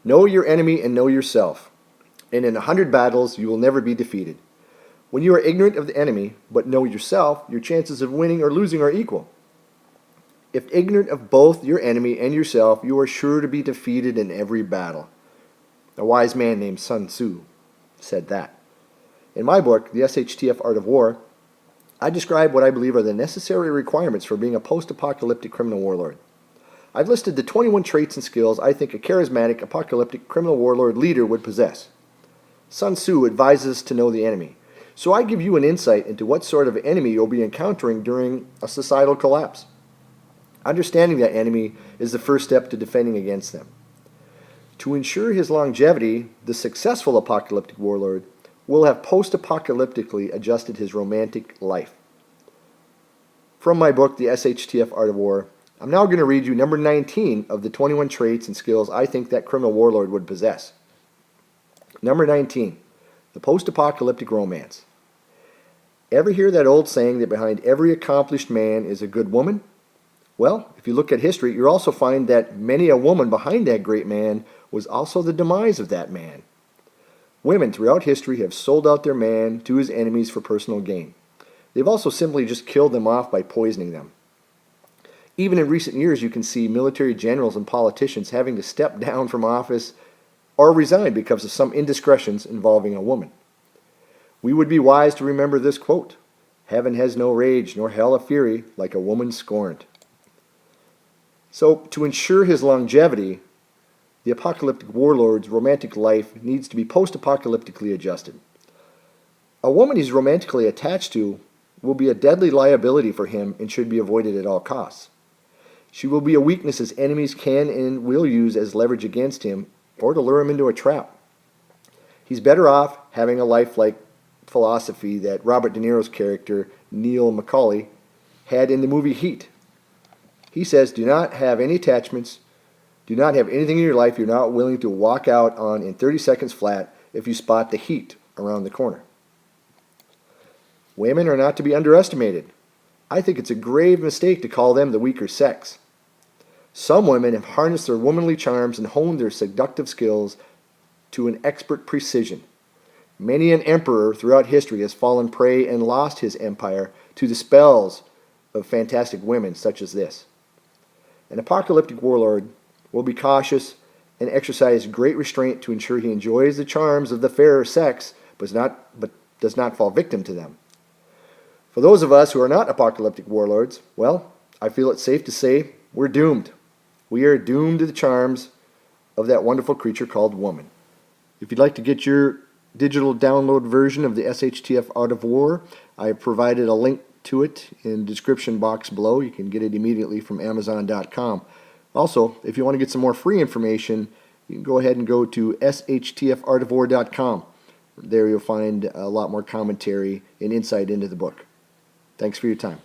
Know your enemy and know yourself. And in 100 battles, you will never be defeated. When you are ignorant of the enemy, but know yourself, your chances of winning or losing are equal. If ignorant of both your enemy and yourself, you are sure to be defeated in every battle. A wise man named Sun Tzu said that. In my book, the SHTF-Art-of-War, I describe what I believe are the necessary requirements for being a post-apocalyptic criminal warlord. I've listed the 21 traits and skills I think a charismatic apocalyptic criminal warlord leader would possess. Sun Tzu advises us to know the enemy, so I give you an insight into what sort of enemy you'll be encountering during a societal collapse. Understanding that enemy is the first step to defending against them. To ensure his longevity, the successful apocalyptic warlord will have post-apocalyptically adjusted his romantic life. From my book, The SHTF-Art-of-War, I'm now going to read you number 19 of the 21 traits and skills I think that criminal warlord would possess. Number 19, the post-apocalyptic romance. Ever hear that old saying that behind every accomplished man is a good woman? Well, if you look at history, you'll also find that many a woman behind that great man was also the demise of that man. Women throughout history have sold out their man to his enemies for personal gain. They've also simply just killed them off by poisoning them. Even in recent years, you can see military generals and politicians having to step down from office or resign because of some indiscretions involving a woman. We would be wise to remember this quote, "Heaven has no rage, nor hell a fury, like a woman scorned." So, to ensure his longevity, the apocalyptic warlord's romantic life needs to be post-apocalyptically adjusted. A woman he's romantically attached to will be a deadly liability for him and should be avoided at all costs. She will be a weakness his enemies can and will use as leverage against him or to lure him into a trap. He's better off having a lifelike philosophy that Robert De Niro's character, Neil Macaulay, had in the movie Heat. He says, do not have any attachments, do not have anything in your life you're not willing to walk out on in 30 seconds flat if you spot the heat around the corner. Women are not to be underestimated. I think it's a grave mistake to call them the weaker sex. Some women have harnessed their womanly charms and honed their seductive skills to an expert precision. Many an emperor throughout history has fallen prey and lost his empire to the spells of fantastic women such as this. An apocalyptic warlord will be cautious and exercise great restraint to ensure he enjoys the charms of the fairer sex, but does not fall victim to them. For those of us who are not apocalyptic warlords, well, I feel it's safe to say we're doomed. We are doomed to the charms of that wonderful creature called woman. If you'd like to get your digital download version of the SHTF-Art-of-War, I have provided a link to it in the description box below. You can get it immediately from Amazon.com. Also, if you want to get some more free information, you can go ahead and go to SHTF-Art-of-War.com. There you'll find a lot more commentary and insight into the book. Thanks for your time.